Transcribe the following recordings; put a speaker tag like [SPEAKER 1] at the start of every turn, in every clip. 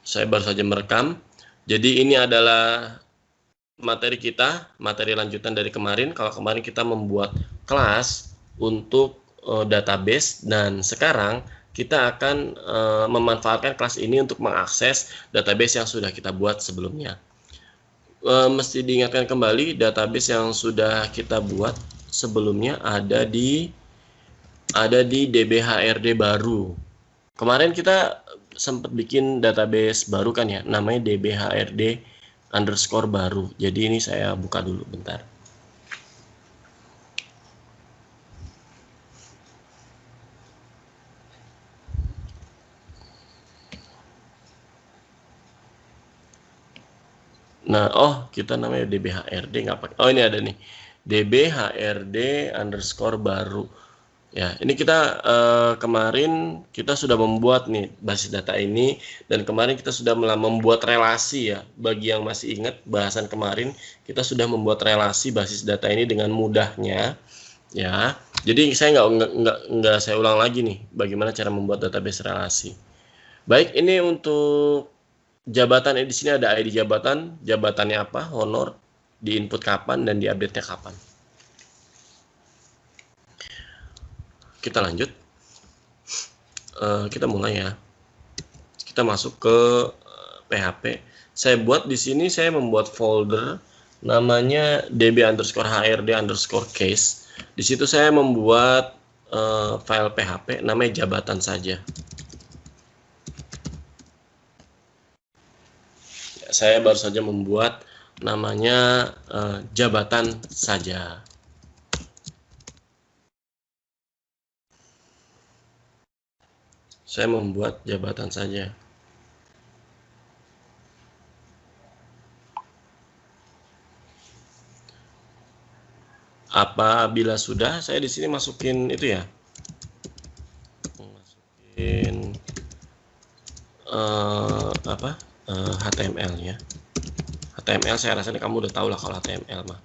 [SPEAKER 1] Saya baru saja merekam. Jadi ini adalah materi kita, materi lanjutan dari kemarin. Kalau kemarin kita membuat kelas untuk database, dan sekarang kita akan memanfaatkan kelas ini untuk mengakses database yang sudah kita buat sebelumnya. Mesti diingatkan kembali, database yang sudah kita buat sebelumnya ada di DBHRD baru. Kemarin kita sempat bikin database baru kan ya, namanya DBHRD_baru. Jadi ini saya buka dulu bentar. Nah, kita namanya DBHRD nggak pakai. Oh, ini ada nih, DBHRD_baru. Ya, ini kita kemarin kita sudah membuat nih basis data ini, dan kemarin kita sudah membuat relasi ya. Bagi yang masih ingat bahasan kemarin, kita sudah membuat relasi basis data ini dengan mudahnya, ya. Jadi saya nggak saya ulang lagi nih bagaimana cara membuat database relasi. Baik, ini untuk jabatan. Di sini ada ID jabatan, jabatannya apa, honor, di input kapan, dan di update-nya kapan. Kita lanjut. Kita mulai ya. Kita masuk ke PHP. Saya buat di sini, saya membuat folder namanya db_hrd_case. Di situ saya membuat file PHP namanya jabatan saja. Saya baru saja membuat namanya jabatan saja. Saya membuat jabatan saja. Apabila sudah, saya di sini masukin itu ya. Masukin HTML-nya. HTML saya rasa kamu udah tahu lah kalau HTML mah.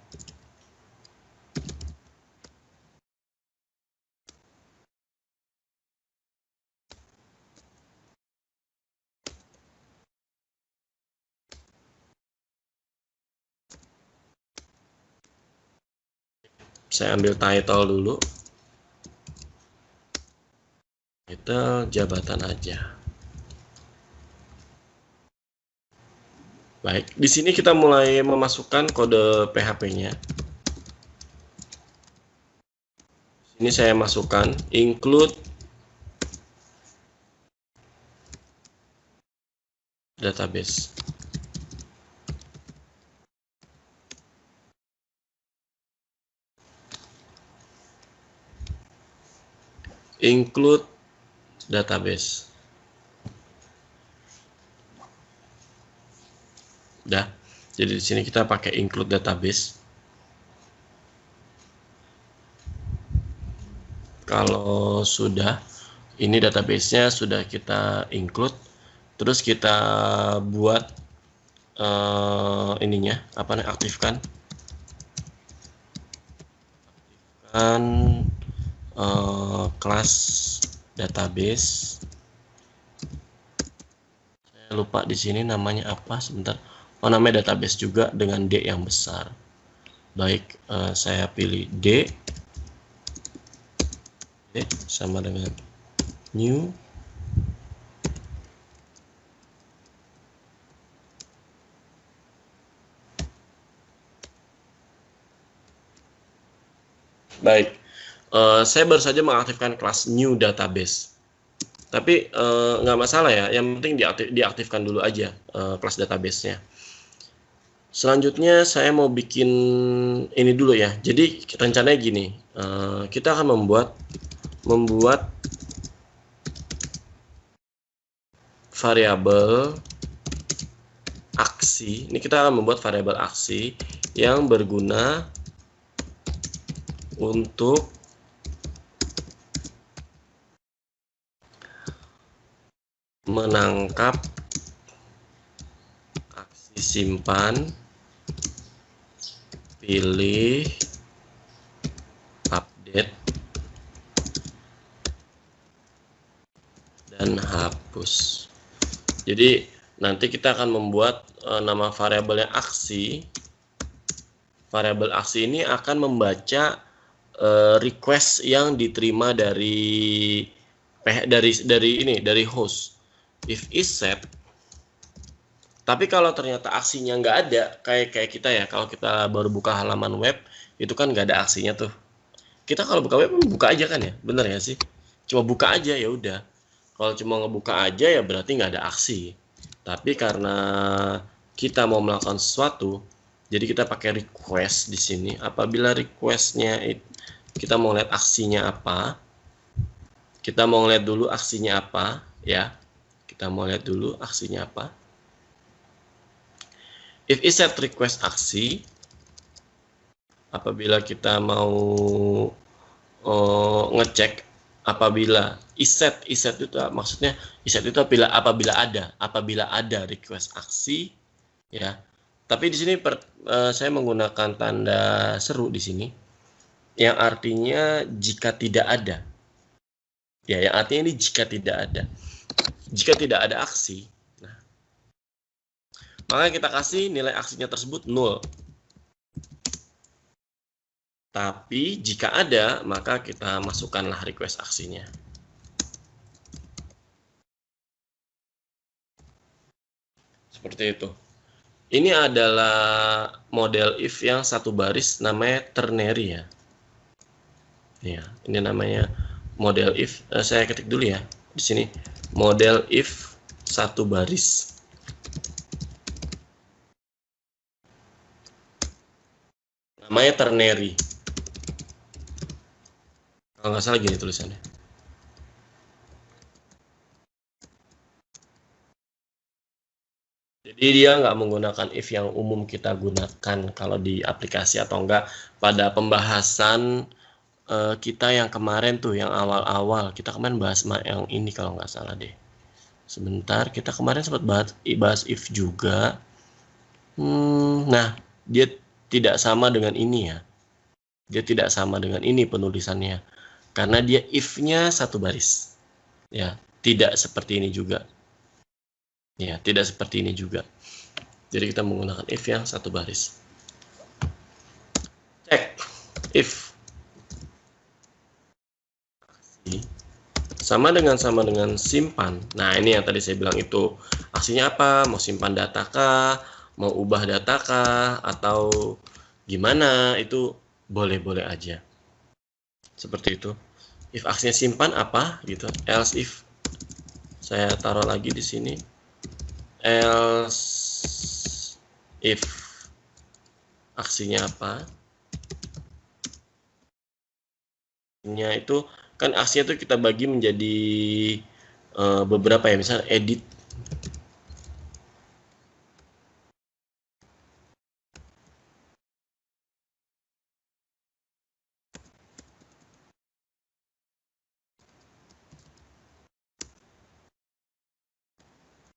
[SPEAKER 1] Saya ambil title dulu. Title jabatan aja. Baik, di sini kita mulai memasukkan kode PHP-nya. Ini saya masukkan include database. Include database. Udah. Jadi di sini kita pakai include database. Kalau sudah, ini database-nya sudah kita include, terus kita buat ininya, aktifkan kelas database. Saya lupa di sini namanya apa, sebentar. Namanya database juga dengan D yang besar. Baik, saya pilih D sama dengan new. Baik, saya baru saja mengaktifkan kelas new database. Tapi nggak masalah ya, yang penting diaktifkan dulu aja kelas database-nya. Selanjutnya saya mau bikin ini dulu ya. Jadi rencananya gini, kita akan membuat variabel aksi. Ini kita akan membuat variabel aksi yang berguna untuk menangkap aksi simpan, pilih, update, dan hapus. Jadi nanti kita akan membuat nama variabelnya aksi. Variabel aksi ini akan membaca request yang diterima dari host. If is set. Tapi kalau ternyata aksinya nggak ada, kayak kita ya, kalau kita baru buka halaman web, itu kan nggak ada aksinya tuh. Kita kalau buka web buka aja kan ya, bener ya sih? Cuma buka aja ya udah. Kalau cuma ngebuka aja ya berarti nggak ada aksi. Tapi karena kita mau melakukan sesuatu, jadi kita pakai request di sini. Apabila requestnya kita mau lihat aksinya apa, kita mau lihat dulu aksinya apa ya. Kita mau lihat dulu aksinya apa. If is set request aksi, apabila kita mau ngecek apabila iset itu maksudnya iset itu apabila ada request aksi ya. Tapi di sini saya menggunakan tanda seru di sini yang artinya jika tidak ada. Ya, yang artinya ini jika tidak ada. Jika tidak ada aksi, nah, maka kita kasih nilai aksinya tersebut 0. Tapi jika ada, maka kita masukkanlah request aksinya. Seperti itu. Ini adalah model if yang satu baris, namanya ternary ya. Ya, ini namanya model if. Saya ketik dulu ya di sini. Model if satu baris. Namanya ternary. Kalau nggak salah gini tulisannya. Jadi dia nggak menggunakan if yang umum kita gunakan kalau di aplikasi atau enggak pada pembahasan kita yang kemarin tuh, yang awal-awal. Kita kemarin bahas yang ini kalau nggak salah deh. Sebentar, kita kemarin sempat bahas if juga. Nah, dia tidak sama dengan ini ya. Dia tidak sama dengan ini penulisannya. Karena dia if-nya satu baris. Ya, tidak seperti ini juga. Ya, tidak seperti ini juga. Jadi kita menggunakan if yang satu baris. Cek if sama dengan simpan. Nah, ini yang tadi saya bilang itu. Aksinya apa? Mau simpan data kah? Mau ubah data kah? Atau gimana? Itu boleh-boleh aja. Seperti itu. If aksinya simpan apa gitu. Else if, saya taruh lagi di sini. Else if aksinya apa? Aksinya itu kan aksinya itu kita bagi menjadi beberapa ya, misalnya edit.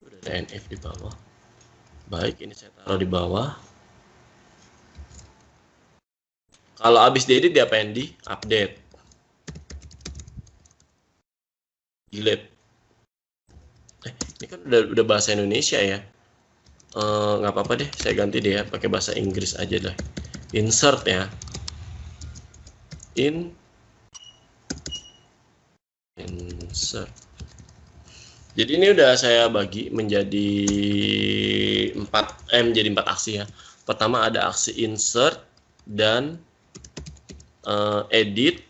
[SPEAKER 1] Udah ada NF di bawah. Baik, ini saya taruh di bawah. Kalau habis diedit diapain? Di update, delete. Ini kan udah bahasa Indonesia ya. Nggak apa-apa deh, saya ganti deh ya, pakai bahasa Inggris aja deh. Insert ya. Insert. Jadi ini udah saya bagi menjadi 4 aksi ya. Pertama ada aksi insert dan edit,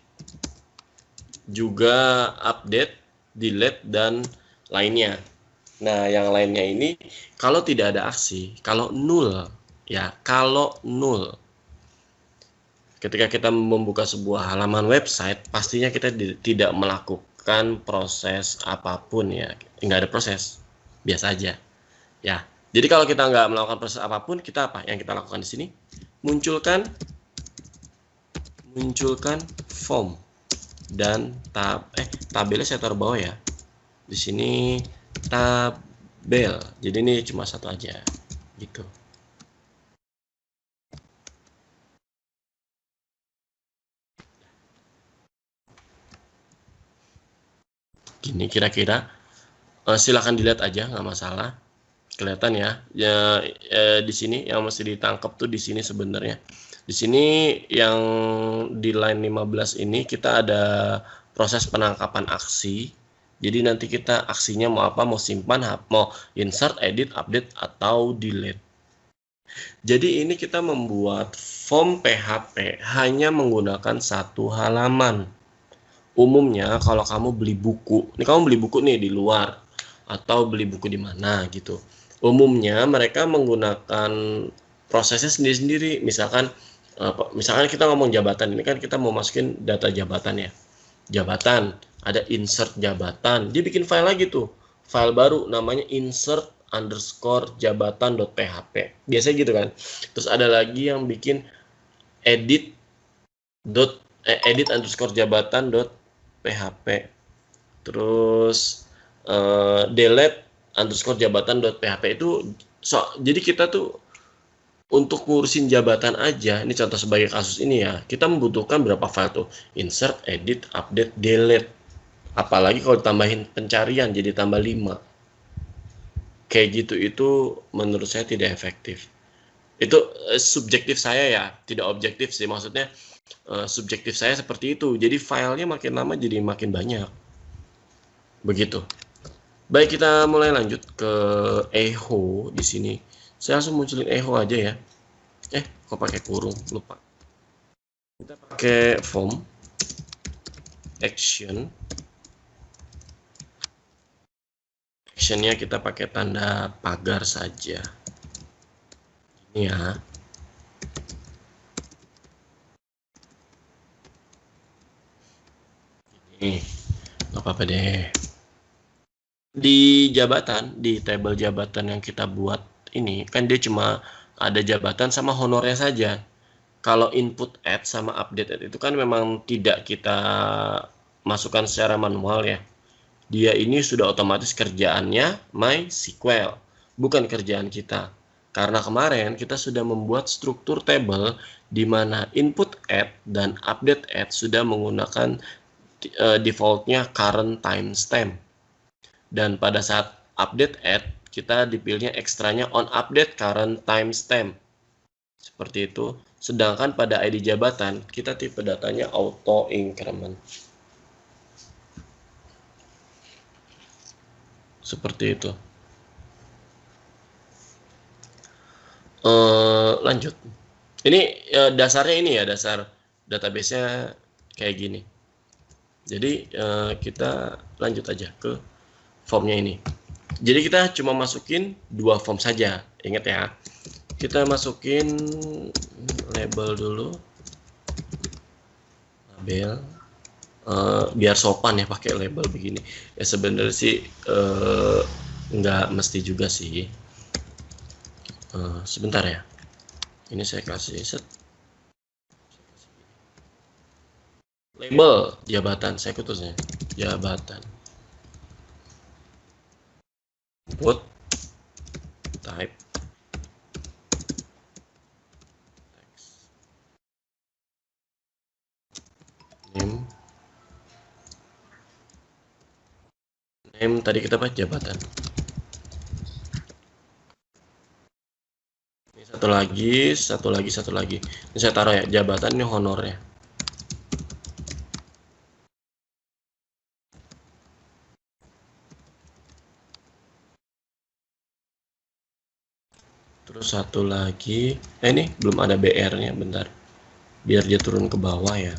[SPEAKER 1] juga update, delete, dan lainnya. Nah, yang lainnya ini kalau tidak ada aksi, kalau nol ya, kalau nol. Ketika kita membuka sebuah halaman website, pastinya kita tidak melakukan proses apapun ya, nggak ada proses, biasa aja ya. Jadi kalau kita nggak melakukan proses apapun, kita apa yang kita lakukan di sini? Munculkan form dan tabelnya saya taruh bawah ya. Di sini tabel. Jadi ini cuma satu aja gitu. Gini kira-kira. Silakan dilihat aja, nggak masalah. Kelihatan ya, di sini yang mesti ditangkap tuh di sini sebenarnya. Di sini yang di line 15 ini kita ada proses penangkapan aksi. Jadi nanti kita aksinya mau apa, mau simpan, mau insert, edit, update, atau delete. Jadi ini kita membuat form PHP hanya menggunakan satu halaman. Umumnya kalau kamu beli buku, ini kamu beli buku nih di luar, atau beli buku di mana gitu. Umumnya mereka menggunakan prosesnya sendiri-sendiri. Misalkan kita ngomong jabatan, ini kan kita mau masukin data jabatan ya. Jabatan, ada insert jabatan, dia bikin file lagi tuh, file baru namanya insert underscore jabatan.php, biasanya gitu kan. Terus ada lagi yang bikin edit underscore jabatan.php, terus delete underscore jabatan.php. Itu jadi kita tuh untuk ngurusin jabatan aja, ini contoh sebagai kasus ini ya, kita membutuhkan berapa file tuh? Insert, edit, update, delete. Apalagi kalau ditambahin pencarian jadi tambah 5. Kayak gitu, itu menurut saya tidak efektif. Itu subjektif saya ya, tidak objektif sih. Maksudnya subjektif saya seperti itu. Jadi filenya makin lama jadi makin banyak. Begitu. Baik, kita mulai lanjut ke echo di sini. Saya langsung munculin echo aja ya. Kok pakai kurung? Lupa. Kita pakai form action. Actionnya kita pakai tanda pagar saja. Ini ya. Ini nggak apa-apa deh. Di jabatan, di tabel jabatan yang kita buat ini, kan dia cuma ada jabatan sama honornya saja. Kalau input add sama update add itu kan memang tidak kita masukkan secara manual ya. Dia ini sudah otomatis kerjaannya MySQL, bukan kerjaan kita. Karena kemarin kita sudah membuat struktur table di mana input add dan update add sudah menggunakan defaultnya current timestamp. Dan pada saat update add, kita dipilihnya ekstranya on update current timestamp. Seperti itu. Sedangkan pada ID jabatan, kita tipe datanya auto increment. Seperti itu. Lanjut. Ini dasarnya ini ya, dasar database-nya kayak gini. Jadi kita lanjut aja ke formnya ini. Jadi kita cuma masukin 2 form saja. Ingat ya. Kita masukin label dulu. Label. Biar sopan ya pakai label begini. Ya sebenarnya sih nggak mesti juga sih. Sebentar ya. Ini saya kasih set. Label jabatan, saya kutusnya jabatan. Input type text name tadi kita pakai jabatan. Ini satu lagi. Ini saya taruh ya, jabatan ini honornya. Terus satu lagi, ini belum ada BR-nya, bentar. Biar dia turun ke bawah ya.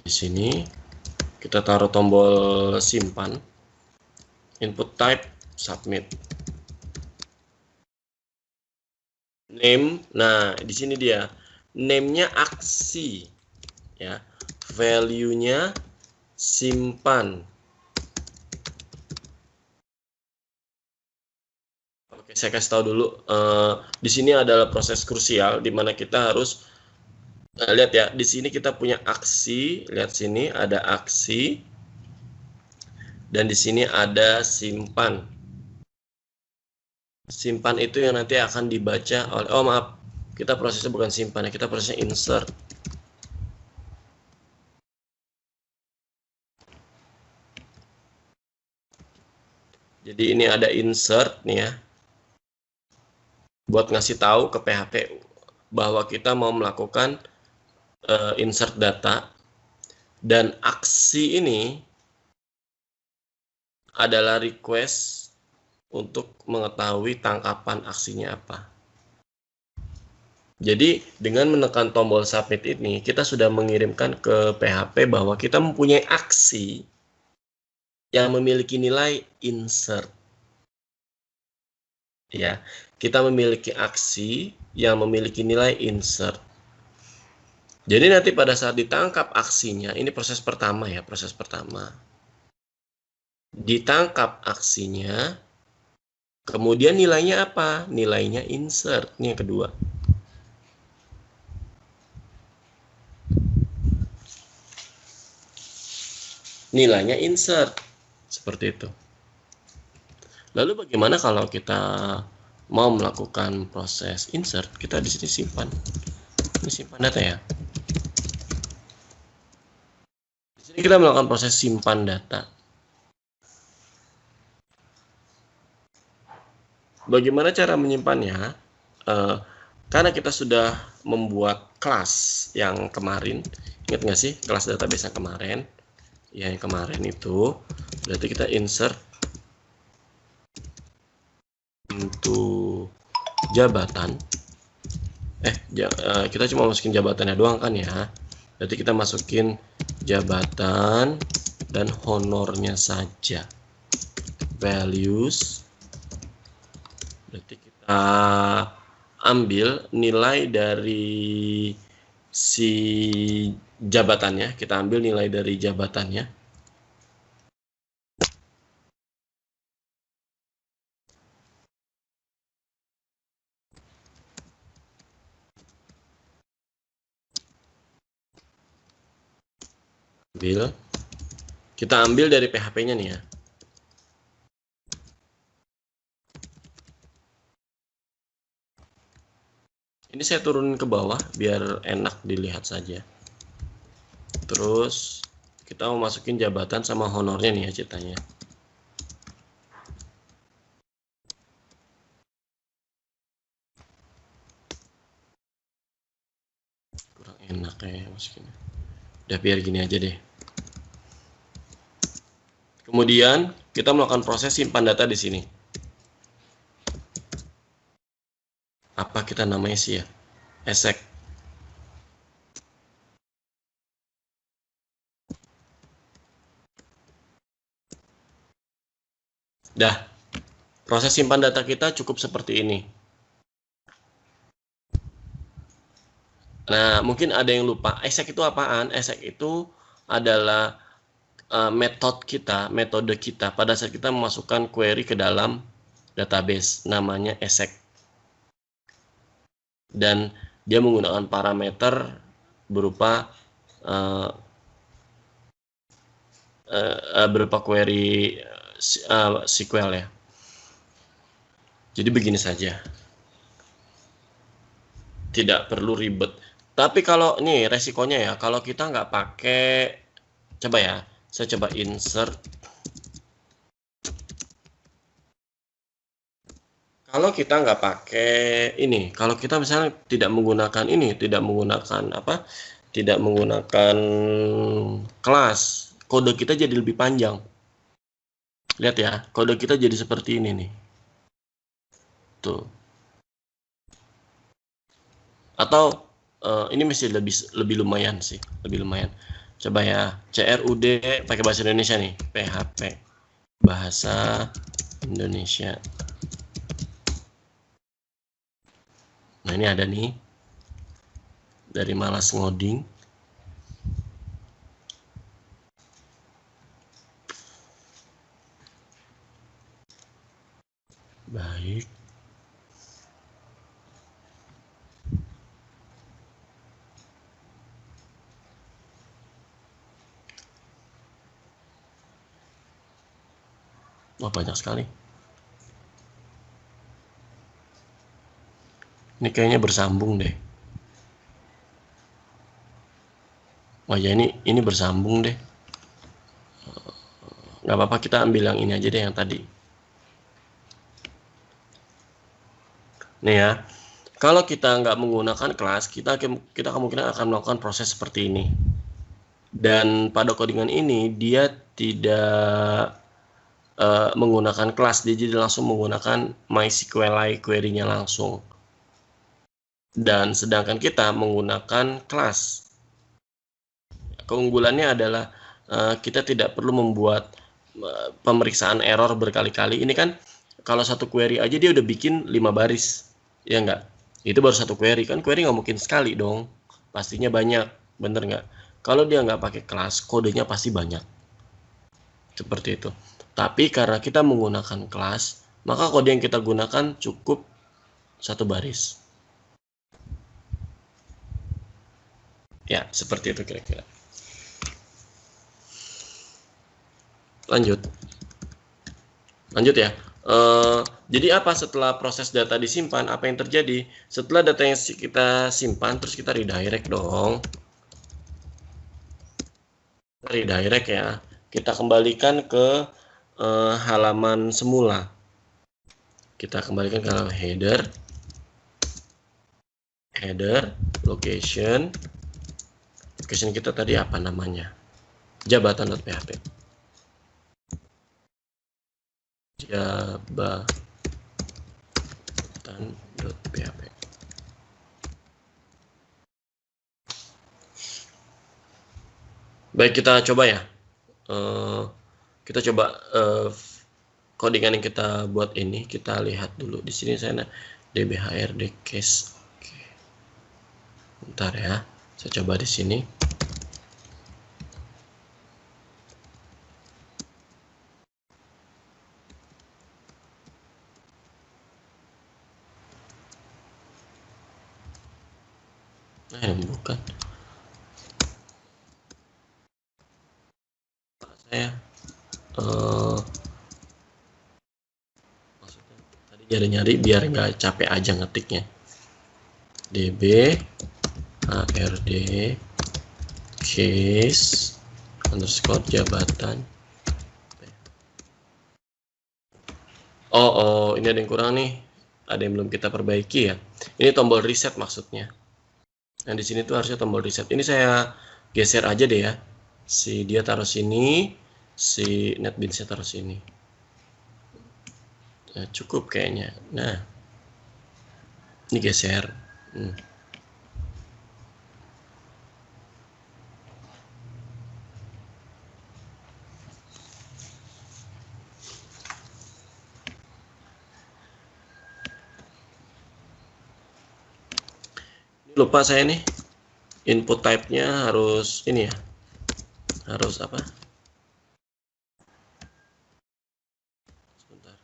[SPEAKER 1] Di sini kita taruh tombol simpan. Input type submit. Name, nah di sini dia. Name-nya aksi ya. Value-nya simpan. Oke, saya kasih tahu dulu. Di sini adalah proses krusial di mana kita harus lihat ya. Di sini kita punya aksi. Lihat sini ada aksi. Dan di sini ada simpan. Simpan itu yang nanti akan dibaca oleh, kita prosesnya bukan simpan ya, kita prosesnya insert. Jadi ini ada insert nih ya, buat ngasih tahu ke PHP bahwa kita mau melakukan insert data, dan aksi ini adalah request untuk mengetahui tangkapan aksinya apa. Jadi dengan menekan tombol submit ini, kita sudah mengirimkan ke PHP bahwa kita mempunyai aksi yang memiliki nilai insert. Ya, kita memiliki aksi yang memiliki nilai insert. Jadi nanti pada saat ditangkap aksinya, ini proses pertama ya, proses pertama. Ditangkap aksinya, kemudian nilainya apa? Nilainya insert. Ini yang kedua. Nilainya insert. Seperti itu. Lalu bagaimana kalau kita mau melakukan proses insert? Kita di sini simpan. Ini simpan data ya. Di sini kita melakukan proses simpan data. Bagaimana cara menyimpannya? Karena kita sudah membuat kelas yang kemarin, ingat nggak sih kelas database yang kemarin? Ya, yang kemarin itu berarti kita insert into jabatan. Kita cuma masukin jabatannya doang kan ya. Berarti kita masukin jabatan dan honornya saja. Values. Berarti kita ambil nilai dari si jabatannya. Kita ambil nilai dari jabatannya. Kita ambil dari PHP-nya nih ya. Ini saya turunin ke bawah biar enak dilihat saja. Terus kita mau masukin jabatan sama honornya nih ya ceritanya. Kurang enak kayak masukinnya. Udah biar gini aja deh. Kemudian kita melakukan proses simpan data di sini. Apa kita namanya sih ya? Exec. Dah. Proses simpan data kita cukup seperti ini. Nah, mungkin ada yang lupa. Exec itu apaan? Exec itu adalah metode kita pada saat kita memasukkan query ke dalam database, namanya exec. Dan dia menggunakan parameter berupa query SQL ya. Jadi begini saja. Tidak perlu ribet. Tapi kalau ini resikonya ya, kalau kita nggak pakai, coba ya, saya coba insert. Kalau kita nggak pakai ini, kalau kita misalnya tidak menggunakan ini, tidak menggunakan kelas, kode kita jadi lebih panjang. Lihat ya, kode kita jadi seperti ini nih. Tuh. Atau ini masih lebih lumayan sih, lebih lumayan. Coba ya, CRUD pakai bahasa Indonesia nih, PHP bahasa Indonesia. Nah, ini ada nih dari Malas Ngoding. Baik. Wah, banyak sekali. Ini kayaknya bersambung deh. Wah ya, ini bersambung deh. Nggak apa-apa, kita ambil yang ini aja deh, yang tadi. Nih ya, kalau kita nggak menggunakan kelas, kita kemungkinan akan melakukan proses seperti ini. Dan pada codingan ini dia tidak menggunakan kelas, dia jadi langsung menggunakan MySQLi query-nya langsung. Dan sedangkan kita menggunakan kelas. Keunggulannya adalah kita tidak perlu membuat pemeriksaan error berkali-kali. Ini kan kalau satu query aja dia udah bikin 5 baris, ya nggak? Itu baru satu query, kan query nggak mungkin sekali dong, pastinya banyak, bener nggak? Kalau dia nggak pakai kelas, kodenya pasti banyak, seperti itu. Tapi karena kita menggunakan kelas, maka kode yang kita gunakan cukup satu baris. Ya, seperti itu kira-kira. Lanjut ya. Jadi apa setelah proses data disimpan, apa yang terjadi? Setelah data yang kita simpan, terus kita redirect dong. Redirect ya. Kita kembalikan ke halaman semula. Kita kembalikan ke header, location kita tadi apa namanya? Jabatan.php. Jabatan.php. Baik, kita coba ya. Kita coba codingan yang kita buat ini, kita lihat dulu di sini saya dbhrd case. Oke. Bentar ya, saya coba di sini. Nah, ini bukan. Saya maksudnya tadi nyari-nyari biar nggak capek aja ngetiknya. dbhrd case underscore jabatan. Oh, ini ada yang kurang nih. Ada yang belum kita perbaiki ya. Ini tombol reset maksudnya. Nah, di sini tuh harusnya tombol reset. Ini saya geser aja deh ya. Si dia taruh sini, si NetBeans-nya taruh sini. Nah, cukup kayaknya. Nah, ini geser. Lupa saya nih, input type-nya harus ini ya, harus apa? Sebentar.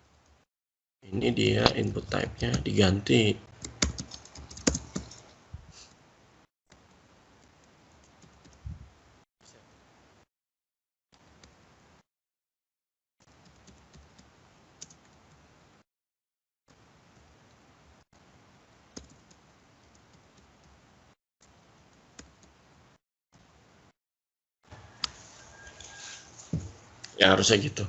[SPEAKER 1] Ini dia input type-nya diganti. Ya harusnya gitu.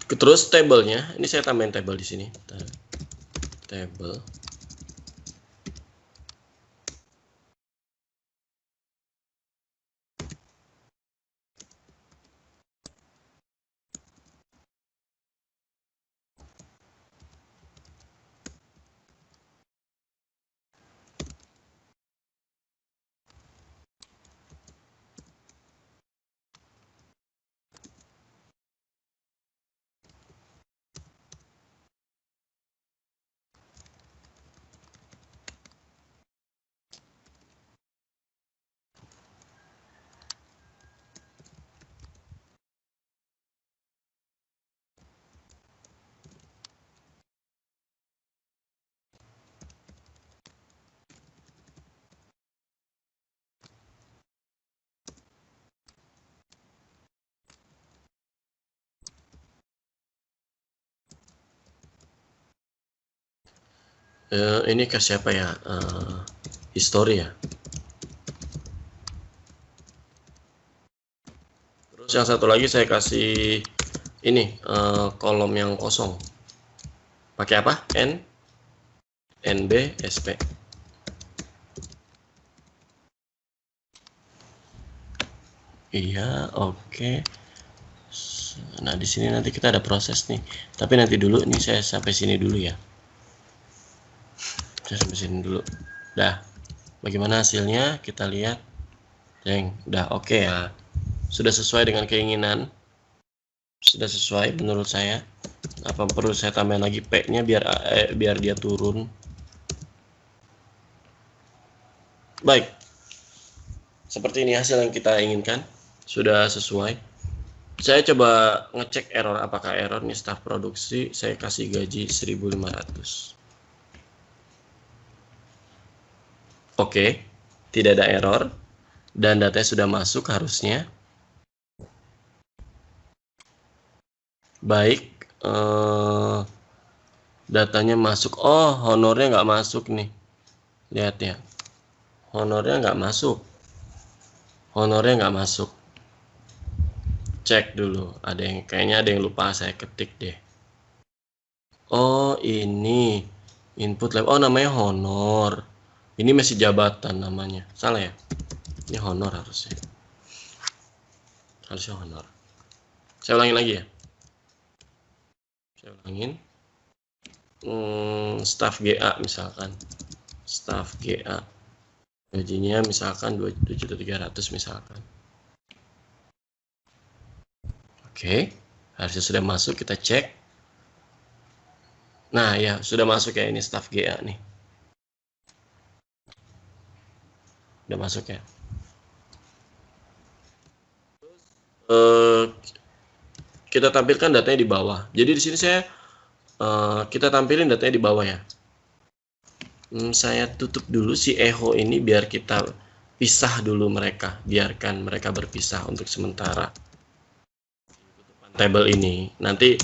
[SPEAKER 1] Terus tabelnya, ini saya tambahin tabel di sini. Table. Ini ke siapa ya? History ya. Terus yang satu lagi saya kasih ini kolom yang kosong. Pakai apa? NB SP. Iya, oke. Nah, di sini nanti kita ada proses nih. Tapi nanti dulu nih saya sampai sini dulu ya. Saya sampai sini dulu. Dah. Bagaimana hasilnya? Kita lihat. Jeng, udah oke ya. Sudah sesuai dengan keinginan. Sudah sesuai menurut saya. Apa perlu saya tambahin lagi P-nya biar dia turun? Baik. Seperti ini hasil yang kita inginkan. Sudah sesuai. Saya coba ngecek error, apakah error nih staf produksi saya kasih gaji 1.500. Oke, tidak ada error dan datanya sudah masuk harusnya. Baik, datanya masuk. Oh, honornya nggak masuk nih. Lihat ya, honornya nggak masuk. Honornya nggak masuk. Cek dulu, kayaknya ada yang lupa saya ketik deh. Oh, ini input lab. Oh, namanya honor. Ini masih jabatan namanya. Salah ya? Ini honor harusnya. Harusnya honor. Saya ulangin lagi ya. Saya ulangin. Staff GA misalkan. Staff GA. Gajinya misalkan 2.300.000 misalkan. Oke. Harusnya sudah masuk, kita cek. Nah, ya, sudah masuk ya, ini staff GA nih. Udah masuk ya. Kita tampilkan datanya di bawah. Jadi di sini kita tampilin datanya di bawah ya. Saya tutup dulu si echo ini biar kita pisah dulu mereka. Biarkan mereka berpisah untuk sementara. Table ini. Nanti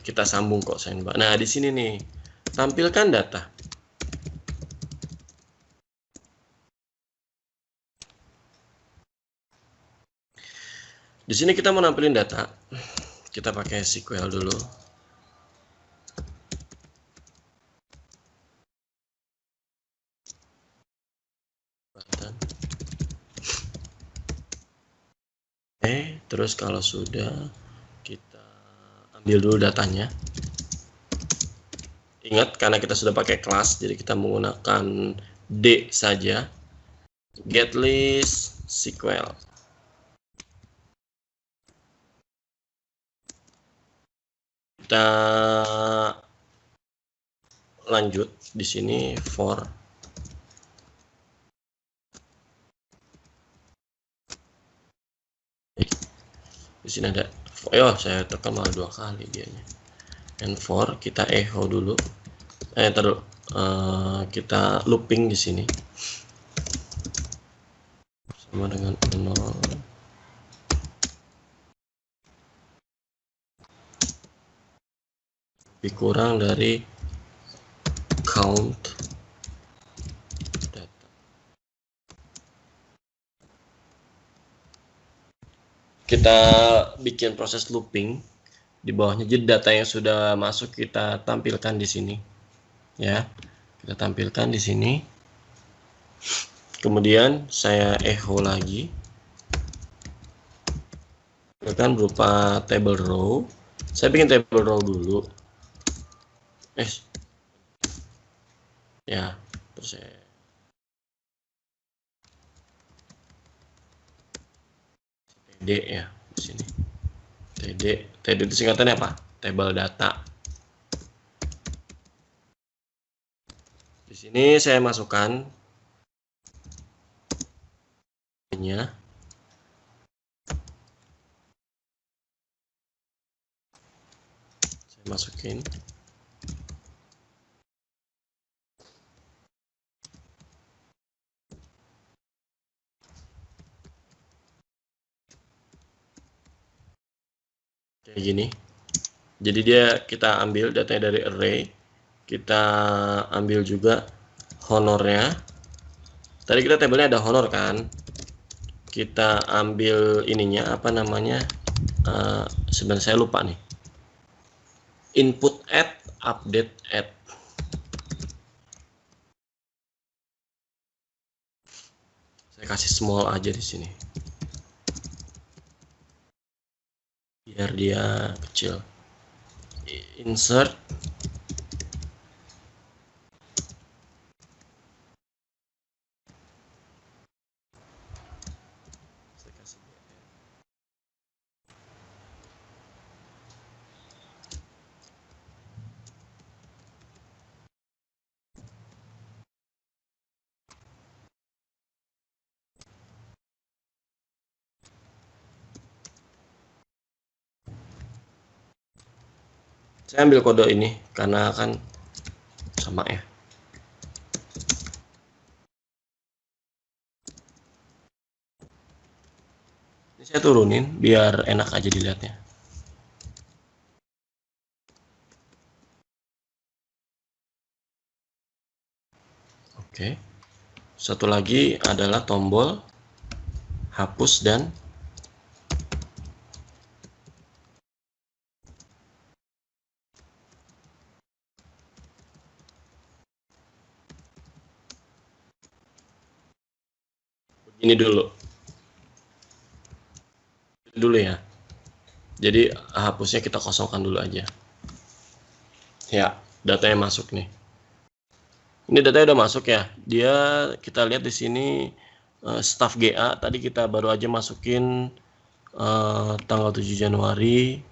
[SPEAKER 1] kita sambung kok saya. Nah, di sini nih. Tampilkan data. Di sini kita mau nampilin data. Kita pakai SQL dulu. Oke, terus kalau sudah kita ambil dulu datanya. Ingat karena kita sudah pakai kelas, jadi kita menggunakan D saja. Get list SQL. Kita lanjut di sini for di sini ada saya tekan malah 2 kali dianya. And for kita echo dulu. Kita looping di sini sama dengan 0. Lebih kurang dari count data. Kita bikin proses looping di bawahnya, jadi data yang sudah masuk kita tampilkan di sini ya, kita tampilkan di sini. Kemudian saya echo lagi, kan berupa table row. Saya bikin table row dulu ya, terus saya TD ya di sini. TD itu singkatannya apa? Table data. Di sini saya masukkan nya. Saya masukin. Kayak gini. Jadi kita ambil datanya dari array, Kita ambil juga honornya. Tadi kita tabelnya ada honor kan. Kita ambil ininya apa namanya? Sebenarnya saya lupa nih. Input add, update add. Saya kasih small aja di sini. Biar dia kecil. Insert. Saya ambil kode ini karena kan sama ya. Ini saya turunin biar enak aja dilihatnya. Oke. Satu lagi adalah tombol hapus dan ini dulu ya. Jadi hapusnya kita kosongkan dulu aja. Ya, datanya masuk nih. Ini datanya udah masuk ya. Dia kita lihat di sini staff GA tadi kita baru aja masukin tanggal 7 Januari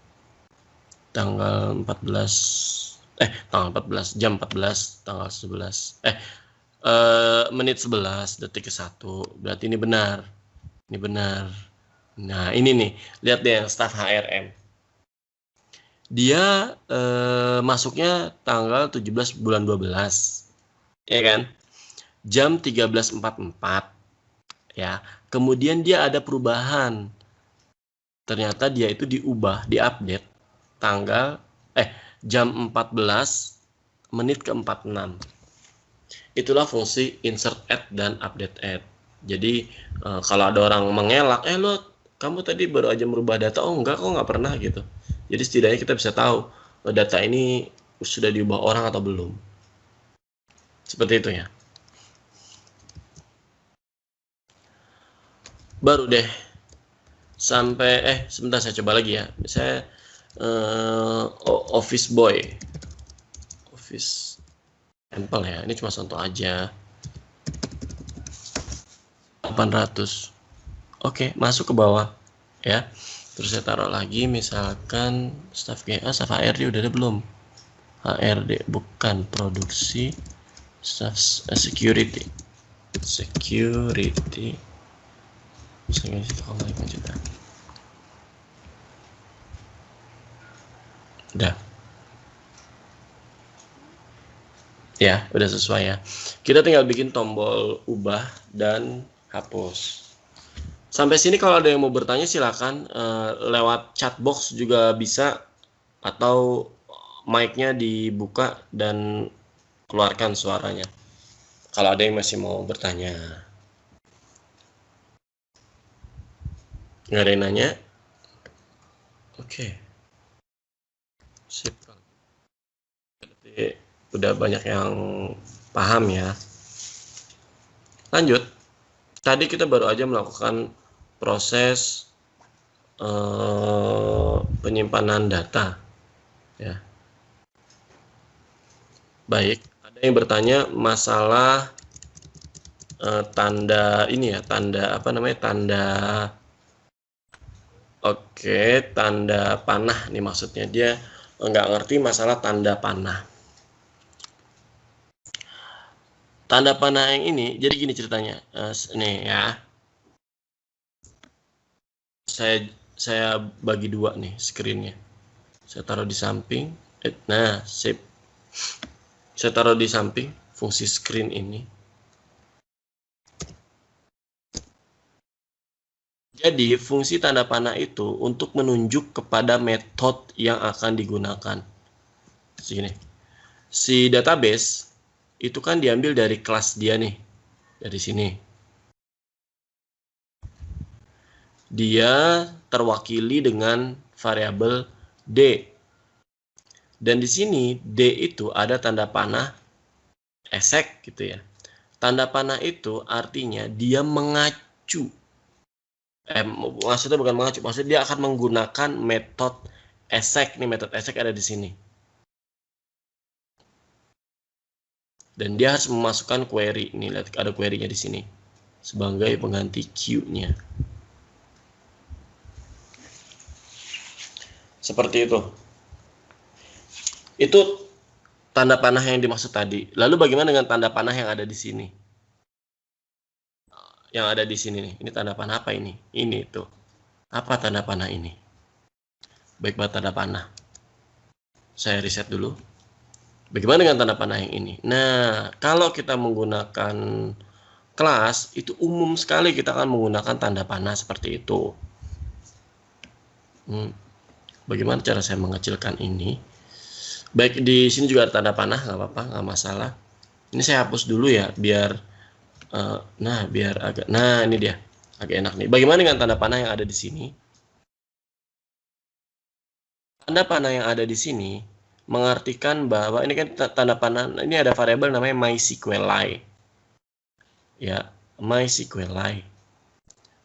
[SPEAKER 1] tanggal 14 jam 14 tanggal 11 menit 11 detik ke 1. Berarti ini benar. Ini benar. Nah, ini nih. Lihat deh yang staff HRM. Dia masuknya tanggal 17 bulan 12. Ya kan? Jam 13.44. Ya. Kemudian dia ada perubahan. Ternyata dia itu diubah, diupdate tanggal jam 14 menit ke 46. Itulah fungsi insert add dan update add. Jadi kalau ada orang mengelak, lo kamu tadi baru aja merubah data, oh enggak kok nggak pernah gitu. Jadi setidaknya kita bisa tahu data ini sudah diubah orang atau belum. Seperti itu ya. Baru deh sampai sebentar saya coba lagi ya. Saya office boy, office sampel ya. Ini cuma contoh aja. 800. Oke, masuk ke bawah ya. Terus saya taruh lagi misalkan staff GA, staff HRD udah ada belum? HRD bukan produksi, staff security. Security. Saya kasih kalau juga. Udah. Ya, udah sesuai ya. Kita tinggal bikin tombol ubah dan hapus. Sampai sini kalau ada yang mau bertanya silakan lewat chat box juga bisa, atau mic-nya dibuka dan keluarkan suaranya. Kalau ada yang masih mau bertanya. Nggak ada yang nanya? Oke. Sip. Berarti udah banyak yang paham ya. Lanjut. Tadi kita baru aja melakukan proses penyimpanan data ya. Baik, ada yang bertanya masalah tanda ini ya, tanda apa namanya, tanda panah nih, maksudnya dia nggak ngerti masalah tanda panah. Tanda panah yang ini, jadi gini ceritanya, nih ya. Saya bagi dua nih screen-nya. Saya taruh di samping. Nah, sip. Saya taruh di samping fungsi screen ini. Jadi, fungsi tanda panah itu untuk menunjuk kepada metode yang akan digunakan. Sini. si database itu kan diambil dari kelas dia nih, dari sini. Dia terwakili dengan variabel D. Dan di sini D itu ada tanda panah exec gitu ya. Tanda panah itu artinya dia mengacu. Maksudnya bukan mengacu, maksudnya dia akan menggunakan metode exec. Nih metode exec ada di sini. Dan dia harus memasukkan query. Ini lihat ada query-nya di sini sebagai pengganti Q-nya. Seperti itu. Itu tanda panah yang dimaksud tadi. Lalu bagaimana dengan tanda panah yang ada di sini? Yang ada di sini nih. Ini tanda panah apa ini? Ini tuh. Apa tanda panah ini? Baik banget tanda panah. Saya riset dulu. Bagaimana dengan tanda panah yang ini? Nah, kalau kita menggunakan kelas, itu umum sekali kita akan menggunakan tanda panah seperti itu. Bagaimana cara saya mengecilkan ini? Baik, di sini juga ada tanda panah, nggak apa-apa, nggak masalah. Ini saya hapus dulu ya, biar biar agak, ini dia, agak enak nih. Bagaimana dengan tanda panah yang ada di sini? Tanda panah yang ada di sini mengartikan bahwa ini kan tanda panah, ini ada variabel namanya MySQLi. Ya, MySQLi.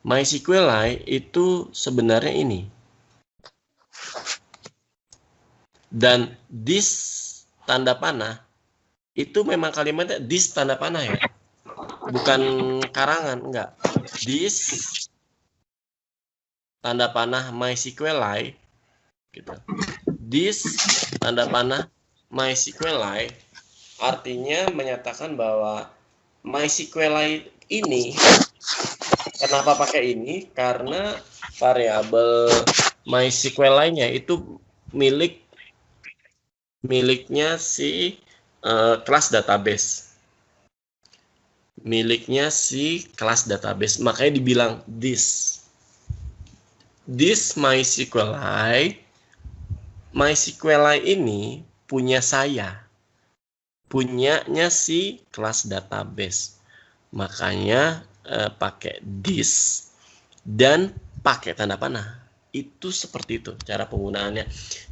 [SPEAKER 1] MySQLi itu sebenarnya ini. Dan this tanda panah itu memang kalimatnya this tanda panah ya. Bukan karangan, enggak. This tanda panah MySQLi gitu. This tanda panah MySQLi artinya menyatakan bahwa MySQLi ini, kenapa pakai ini? Karena variabel MySQLi-nya itu miliknya si kelas database. Miliknya si kelas database. Makanya dibilang this MySQLi ini punya saya. Punyanya si kelas database. Makanya pakai this dan pakai tanda panah. Itu seperti itu cara penggunaannya.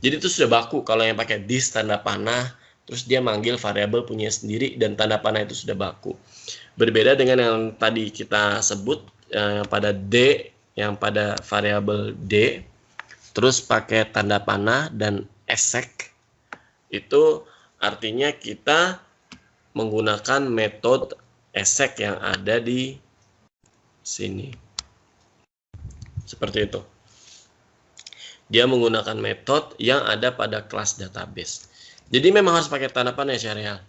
[SPEAKER 1] Jadi itu sudah baku kalau yang pakai this tanda panah, terus dia manggil variabel punya sendiri dan tanda panah itu sudah baku. Berbeda dengan yang tadi kita sebut pada D, yang pada variabel D, terus pakai tanda panah dan exec, itu artinya kita menggunakan metode exec yang ada di sini. Seperti itu. Dia menggunakan metode yang ada pada kelas database. Jadi memang harus pakai tanda panah ya Syariah.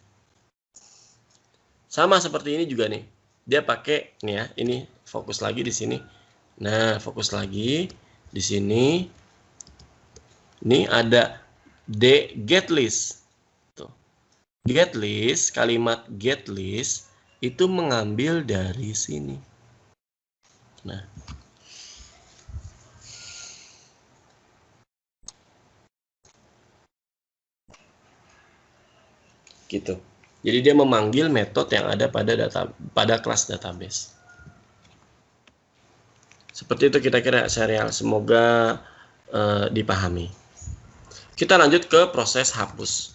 [SPEAKER 1] Sama seperti ini juga nih. Dia pakai nih ya, ini fokus lagi di sini. Nah, fokus lagi di sini. Ini ada get list. Tuh. Get list, kalimat get list itu mengambil dari sini. Nah, gitu. Jadi dia memanggil metode yang ada pada kelas database. Seperti itu kira-kira serial. Semoga dipahami. Kita lanjut ke proses hapus.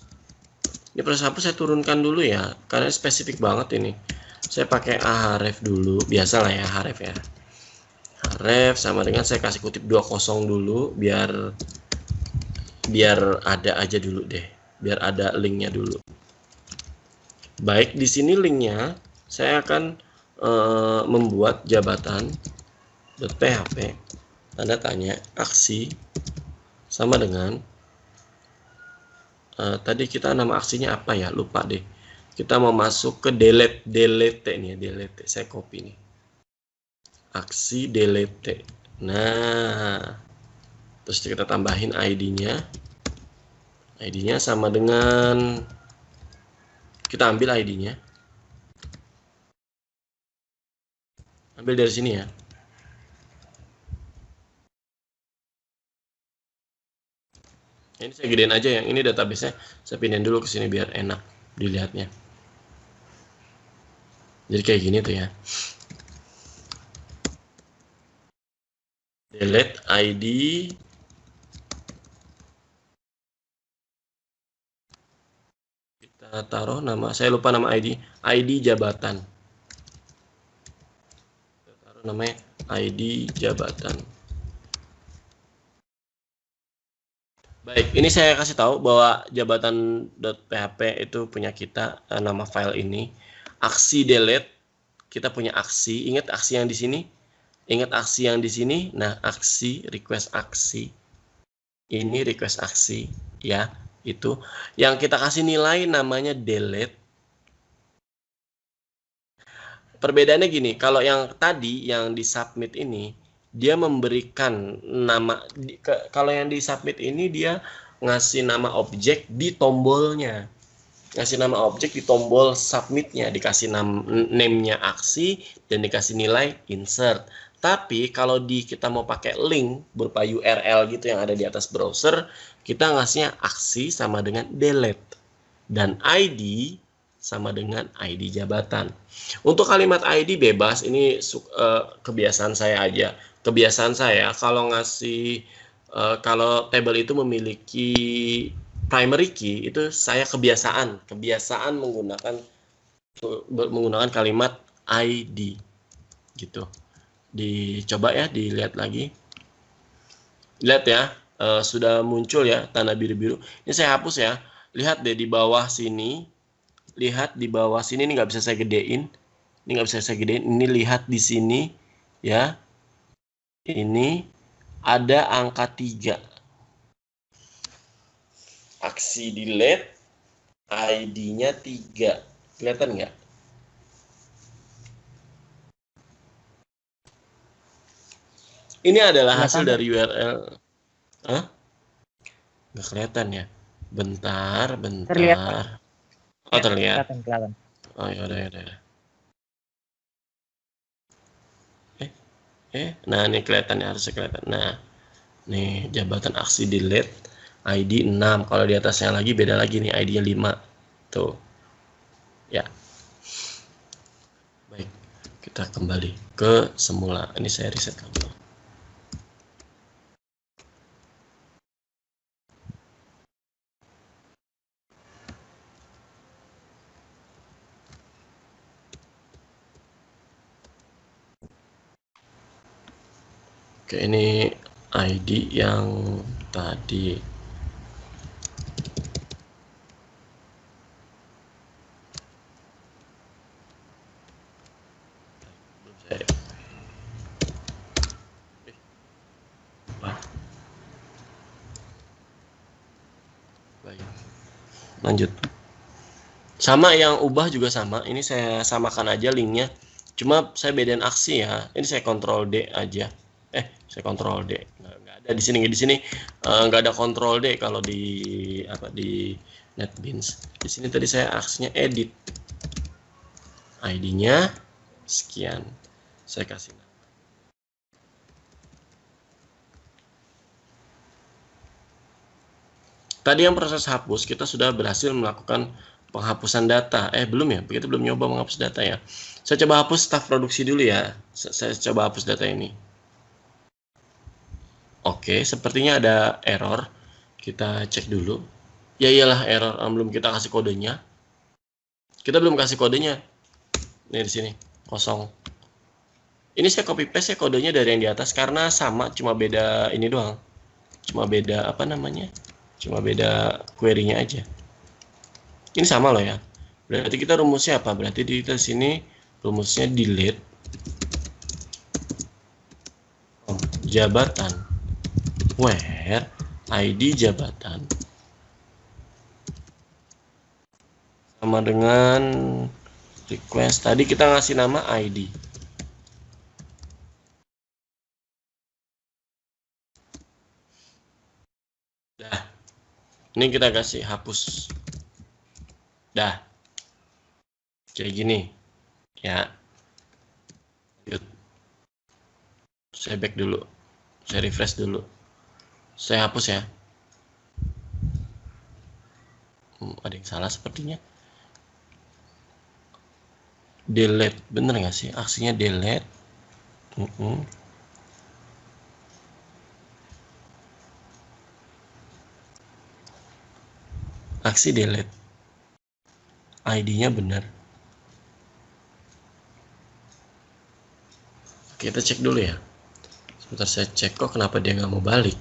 [SPEAKER 1] Ini proses hapus saya turunkan dulu ya, karena spesifik banget ini. Saya pakai ahref dulu, biasalah ya ahref ya. Ahref sama dengan saya kasih kutip 20 dulu, biar ada aja dulu deh, biar ada linknya dulu. Baik, di sini linknya saya akan membuat jabatan .php tanda tanya aksi sama dengan tadi kita nama aksinya apa ya, lupa deh. Kita mau masuk ke delete nih ya, delete. Saya copy nih. Aksi delete. Nah, terus kita tambahin ID-nya. ID-nya sama dengan, kita ambil ID-nya. Ambil dari sini ya. Ini saya gedein aja yang ini database-nya, saya pindahin dulu ke sini biar enak dilihatnya. Jadi kayak gini tuh ya. Delete ID kita taruh nama, saya lupa nama ID jabatan. Kita taruh namanya ID jabatan. Baik, ini saya kasih tahu bahwa jabatan.php itu punya kita, nama file ini. Aksi delete, kita punya aksi. Ingat aksi yang di sini? Ingat aksi yang di sini? Nah, aksi, request aksi. Ini request aksi, ya, itu. Yang kita kasih nilai namanya delete. Perbedaannya gini, kalau yang tadi yang di submit ini, dia memberikan nama, kalau yang di submit ini dia ngasih nama objek di tombolnya, ngasih nama objek di tombol submitnya, dikasih name-nya aksi dan dikasih nilai insert. Tapi kalau kita mau pakai link berupa URL gitu yang ada di atas browser, kita ngasihnya aksi sama dengan delete dan ID sama dengan ID jabatan. Untuk kalimat ID bebas, ini kebiasaan saya aja. Kebiasaan saya kalau ngasih, kalau table itu memiliki primary key, itu saya kebiasaan menggunakan kalimat ID gitu. Dicoba ya, dilihat lagi. Lihat ya, sudah muncul ya tanda biru-biru. Ini saya hapus ya. Lihat deh di bawah sini. Lihat di bawah sini, ini nggak bisa saya gedein. Ini nggak bisa saya gedein. Ini lihat di sini ya. Ini ada angka 3. Aksi delete, ID-nya 3. Kelihatan nggak? Ini adalah hasil dari URL. Hah? Nggak kelihatan ya? Bentar.
[SPEAKER 2] Terlihat.
[SPEAKER 1] Oh, terlihat.
[SPEAKER 2] Kelihatan.
[SPEAKER 1] Oh, yaudah. Nah, ini kelihatannya, harusnya kelihatan. Nah, nih jabatan aksi delete, ID 6. Kalau di atasnya lagi beda lagi nih, ID-nya 5. Tuh. Ya. Baik, kita kembali ke semula. Ini saya reset dulu. Oke, ini ID yang tadi. Baik. Lanjut. Sama yang ubah juga sama. Ini saya samakan aja linknya. Cuma saya bedain aksi ya. Ini saya Ctrl D aja. Saya Ctrl D. Nggak ada di sini. Di sini nggak ada Ctrl D kalau di NetBeans. Di sini tadi saya aksinya edit. ID-nya sekian. Saya kasih nama. Tadi yang proses hapus, kita sudah berhasil melakukan penghapusan data. Belum ya? Kita belum nyoba menghapus data ya. Saya coba hapus staf produksi dulu ya. Saya coba hapus data ini. Oke, sepertinya ada error. Kita cek dulu. Ya iyalah error, belum kita kasih kodenya. Kita belum kasih kodenya. Nih di sini, kosong. Ini saya copy paste ya kodenya dari yang di atas karena sama, cuma beda ini doang. Cuma beda apa namanya? Cuma beda query-nya aja. Ini sama loh ya. Berarti kita rumusnya apa? Berarti di sini rumusnya delete jabatan where ID jabatan sama dengan request. Tadi kita ngasih nama ID. Dah. Ini kita kasih hapus. Dah. Kayak gini. Ya. Saya back dulu. Saya refresh dulu. Saya hapus ya. Ada yang salah sepertinya. Delete, bener nggak sih? Aksinya delete. Aksi delete. ID-nya benar. Kita cek dulu ya. Sebentar saya cek kok kenapa dia nggak mau balik.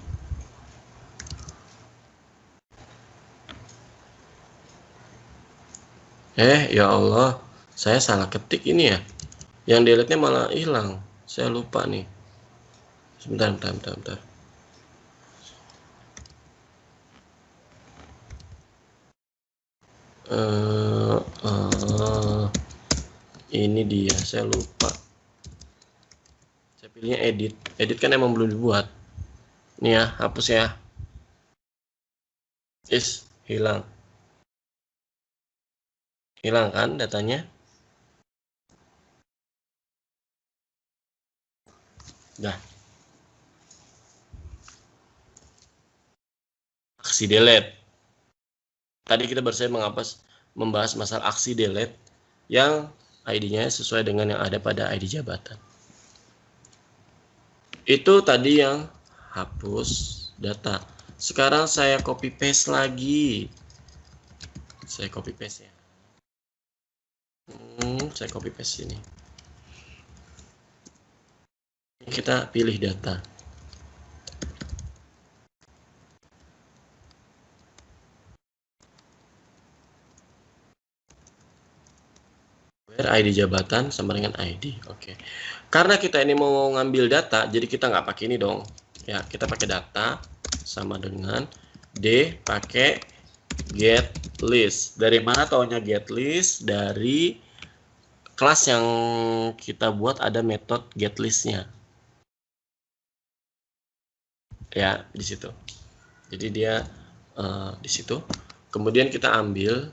[SPEAKER 1] Ya Allah, saya salah ketik ini ya. Yang delete-nya malah hilang. Saya lupa nih. Sebentar. Ini dia, saya lupa. Saya pilihnya edit. Edit kan emang belum dibuat. Nih ya, hapus ya. Hilang. Hilang kan datanya? Dah. Aksi delete. Tadi kita baru saja membahas masalah aksi delete yang ID-nya sesuai dengan yang ada pada ID jabatan. Itu tadi yang hapus data. Sekarang saya copy paste lagi. Saya copy paste ya. Saya copy paste ini. Kita pilih data. ID jabatan sama dengan ID. Oke. Karena kita ini mau ngambil data, jadi kita nggak pakai ini dong. Ya, kita pakai data sama dengan D pakai get list. Dari mana taunya get list? Dari kelas yang kita buat ada metode get listnya. Ya, di situ. Jadi dia di situ. Kemudian kita ambil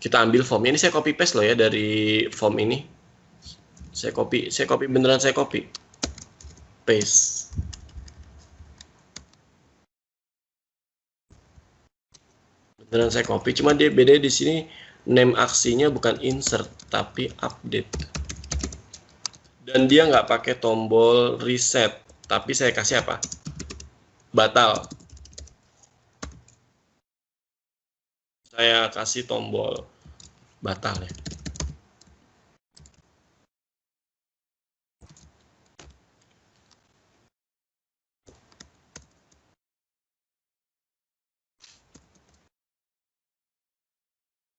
[SPEAKER 1] kita ambil form ini, saya copy paste loh ya dari form ini. Saya copy beneran, saya copy paste. Beneran saya copy, cuma dia beda di sini, name aksinya bukan insert tapi update. Dan dia nggak pakai tombol reset, tapi saya kasih apa? Batal. Saya kasih tombol batal ya.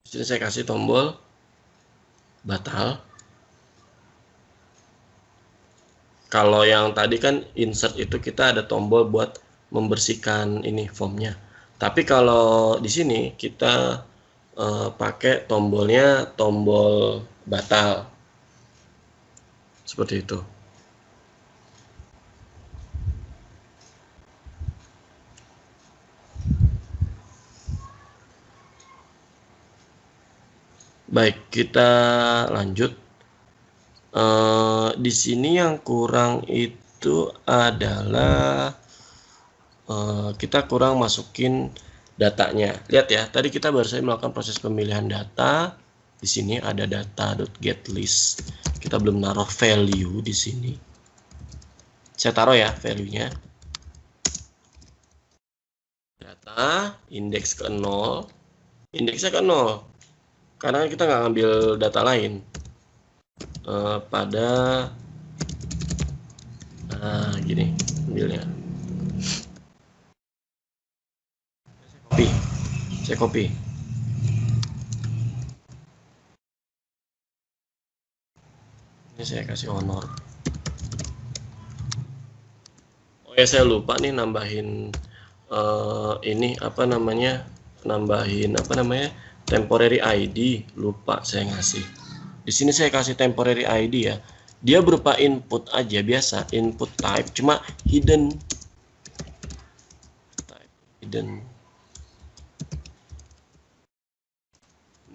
[SPEAKER 1] Jadi saya kasih tombol batal. Kalau yang tadi kan insert itu kita ada tombol buat membersihkan ini formnya. Tapi kalau di sini kita pakai tombolnya tombol batal. Seperti itu. Baik, kita lanjut. Di sini yang kurang itu adalah kita kurang masukin datanya. Lihat ya, tadi kita baru saja melakukan proses pemilihan data. Di sini ada data.getList. Kita belum naruh value di sini. Saya taruh ya value-nya. Data, indeks ke 0. Indeksnya ke 0. Karena kita nggak ngambil data lain. Pada gini ambilnya. Saya copy. Ini saya kasih honor. Oh ya, saya lupa nih nambahin ini apa namanya? Nambahin apa namanya? Temporary ID. Lupa saya ngasih. Di sini saya kasih temporary ID ya. Dia berupa input aja biasa, input type, cuma hidden.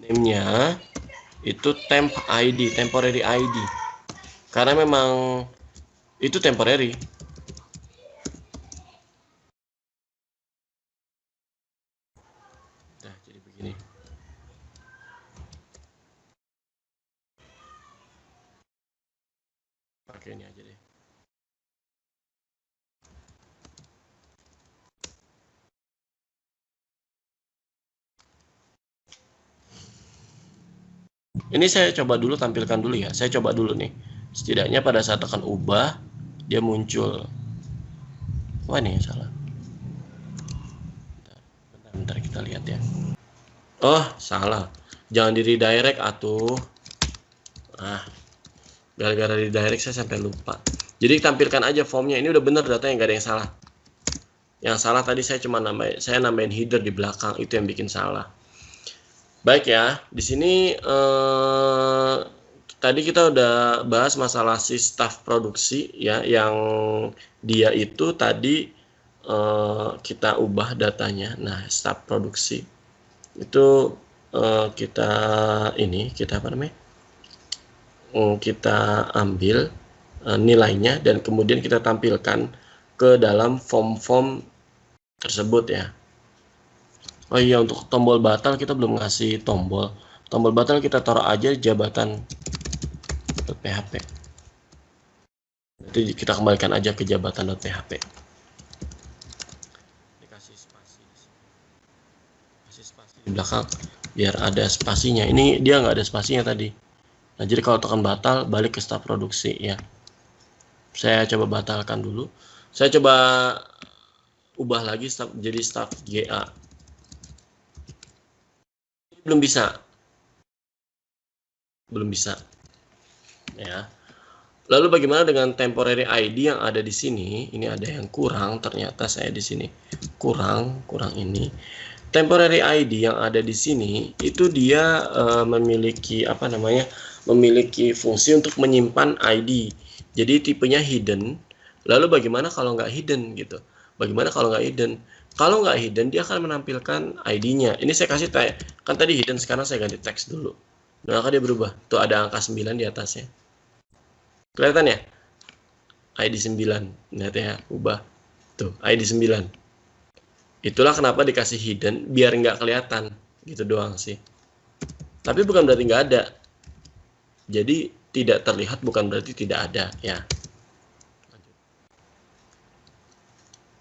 [SPEAKER 1] Name-nya itu temp ID, temporary ID. Karena memang itu temporary. Ini saya coba dulu, tampilkan dulu ya. Saya coba dulu nih. Setidaknya pada saat tekan ubah, dia muncul. Wah, ini salah. Bentar kita lihat ya. Oh, salah. Jangan di redirect atuh. Gara-gara redirect saya sampai lupa. Jadi tampilkan aja formnya. Ini udah bener datanya, nggak ada yang salah. Yang salah tadi saya cuma nambahin header di belakang, itu yang bikin salah. Baik ya, di sini tadi kita udah bahas masalah si staf produksi ya, yang dia itu tadi kita ubah datanya. Nah, staf produksi itu kita apa namanya? Kita ambil nilainya dan kemudian kita tampilkan ke dalam form-form tersebut ya. Oh iya, untuk tombol batal kita belum ngasih tombol. Tombol batal kita taruh aja jabatan .php. Nanti kita kembalikan aja ke jabatan.php. Dikasih spasi. Kasih spasi di belakang biar ada spasinya. Ini dia nggak ada spasinya tadi. Nah, jadi kalau tekan batal, balik ke staf produksi ya. Saya coba batalkan dulu. Saya coba ubah lagi jadi staf GA. Belum bisa. Ya. Lalu bagaimana dengan temporary ID yang ada di sini? Ini ada yang kurang, ternyata saya di sini kurang ini. Temporary ID yang ada di sini itu dia memiliki memiliki fungsi untuk menyimpan ID. Jadi tipenya hidden. Lalu bagaimana kalau nggak hidden gitu? Bagaimana kalau nggak hidden? Kalau nggak hidden, dia akan menampilkan ID-nya. Ini saya kasih kan tadi hidden, sekarang saya ganti teks dulu. Nah, maka dia berubah. Tuh ada angka 9 di atasnya. Kelihatan ya? ID 9. Lihat ya, ubah. Tuh, ID 9. Itulah kenapa dikasih hidden, biar nggak kelihatan. Gitu doang sih. Tapi bukan berarti nggak ada. Jadi tidak terlihat bukan berarti tidak ada ya.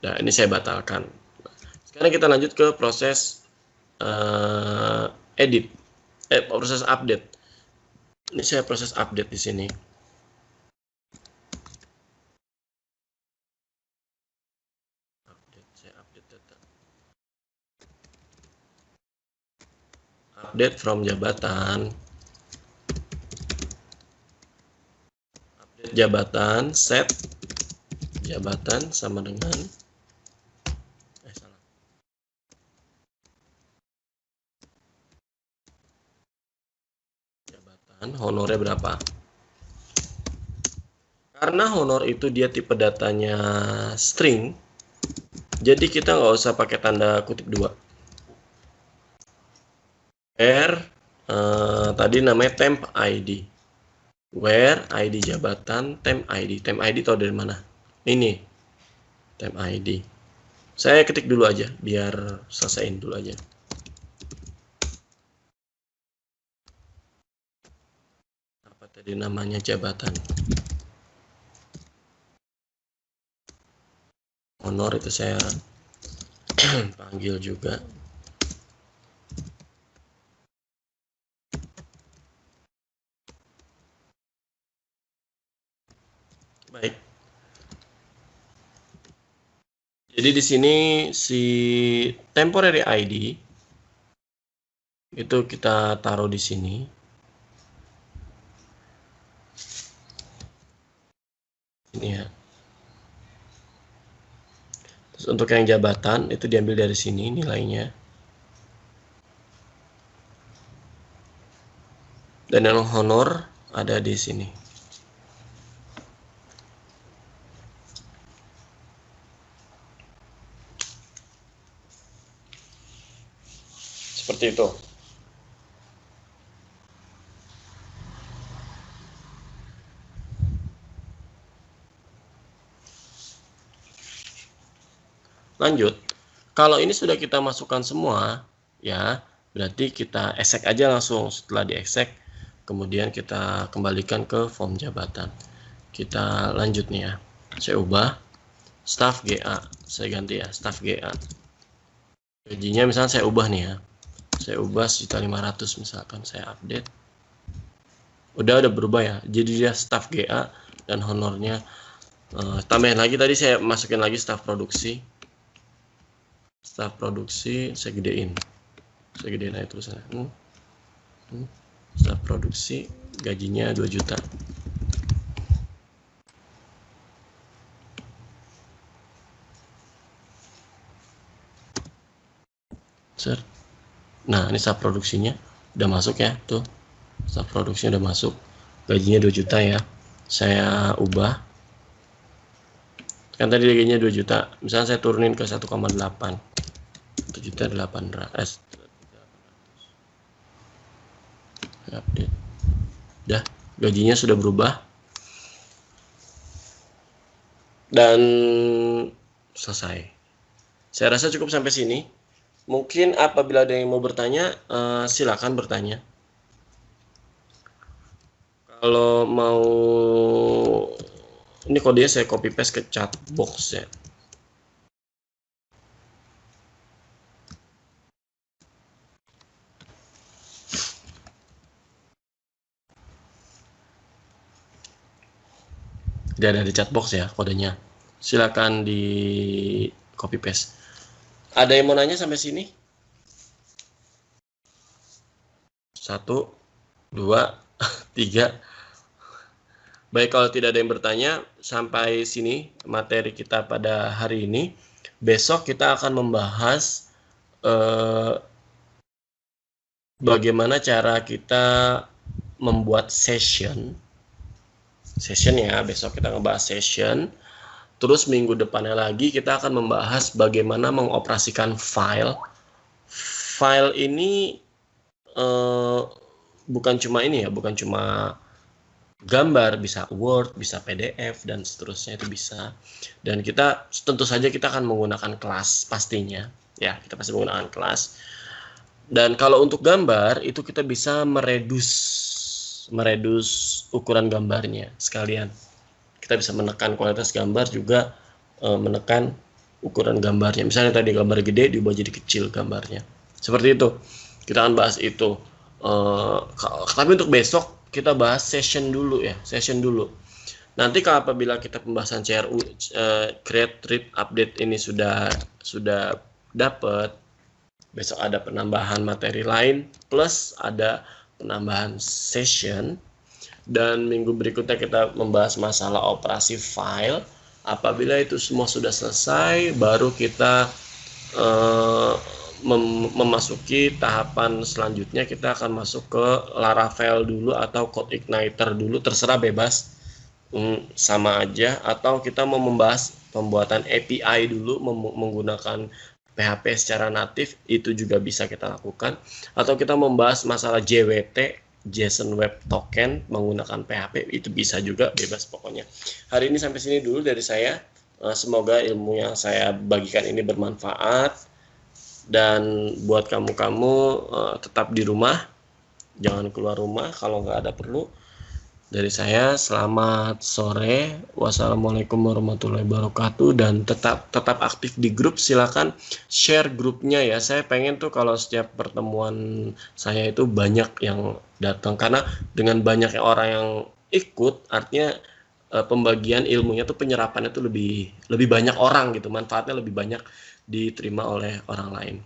[SPEAKER 1] Nah, ini saya batalkan. Sekarang kita lanjut ke proses edit, proses update. Ini saya proses update di sini. Update from jabatan. Update jabatan, set jabatan sama dengan jabatan, honornya berapa? Karena honor itu dia tipe datanya string, jadi kita nggak usah pakai tanda kutip 2. Where tadi namanya temp ID. Where ID jabatan temp ID. Temp ID tahu dari mana? Ini temp ID. Saya ketik dulu aja biar selesaiin dulu aja. Apa tadi namanya jabatan? Honor itu saya panggil juga. Baik. Jadi di sini si temporary ID itu kita taruh di sini. Ini ya. Terus untuk yang jabatan itu diambil dari sini nilainya. Dan yang honor ada di sini. Seperti itu. Lanjut. Kalau ini sudah kita masukkan semua, ya, berarti kita exec aja langsung. Setelah di exec, kemudian kita kembalikan ke form jabatan. Kita lanjut nih ya. Saya ubah staff GA. Saya ganti ya, staff GA. Gajinya misalnya saya ubah nih ya. Saya ubah 1.500.000 misalkan, saya update. Udah berubah ya. Jadi dia staf GA dan honornya tambahin lagi, tadi saya masukin lagi staf produksi. Staf produksi saya gedein aja tulisannya. Staf produksi gajinya 2 juta. Nah, ini staf produksinya udah masuk ya, tuh. Staf produksinya udah masuk. Gajinya 2 juta ya. Saya ubah. Kan tadi gajinya 2 juta. Misalnya saya turunin ke 1,8. 1.800.000. Update. Dah, gajinya sudah berubah. Dan selesai. Saya rasa cukup sampai sini. Mungkin apabila ada yang mau bertanya, silakan bertanya. Kalau mau, ini kodenya saya copy paste ke chat box ya. Dia ada di chat box ya kodenya. Silakan di copy paste. Ada yang mau nanya sampai sini? 1, 2, 3. Baik, kalau tidak ada yang bertanya, sampai sini materi kita pada hari ini. Besok kita akan membahas bagaimana cara kita membuat session ya. Besok kita ngebahas session. Terus minggu depannya lagi kita akan membahas bagaimana mengoperasikan file. File ini bukan cuma ini ya, bukan cuma gambar, bisa Word, bisa PDF, dan seterusnya itu bisa. Dan kita tentu saja kita akan menggunakan kelas pastinya. Ya, kita pasti menggunakan kelas. Dan kalau untuk gambar, itu kita bisa meredus ukuran gambarnya sekalian. Kita bisa menekan kualitas gambar, juga menekan ukuran gambarnya. Misalnya tadi gambar gede diubah jadi kecil gambarnya. Seperti itu. Kita akan bahas itu. Tapi untuk besok kita bahas session dulu ya, session dulu. Nanti kalau apabila kita pembahasan CRU create, read, update ini sudah dapat, besok ada penambahan materi lain plus ada penambahan session. Dan minggu berikutnya kita membahas masalah operasi file. Apabila itu semua sudah selesai, baru kita memasuki tahapan selanjutnya. Kita akan masuk ke Laravel dulu atau CodeIgniter dulu, terserah, bebas, sama aja. Atau kita mau membahas pembuatan API dulu menggunakan PHP secara natif, itu juga bisa kita lakukan. Atau kita membahas masalah JWT, JSON Web Token, menggunakan PHP, itu bisa juga, bebas pokoknya. Hari ini sampai sini dulu dari saya. Semoga ilmu yang saya bagikan ini bermanfaat. Dan buat kamu tetap di rumah, jangan keluar rumah kalau nggak ada perlu. Dari saya, selamat sore. Wassalamualaikum warahmatullahi wabarakatuh. Dan tetap aktif di grup. Silakan share grupnya ya. Saya pengen tuh kalau setiap pertemuan saya itu banyak yang datang, karena dengan banyaknya orang yang ikut, artinya pembagian ilmunya tuh, penyerapannya tuh lebih banyak orang gitu, manfaatnya lebih banyak diterima oleh orang lain.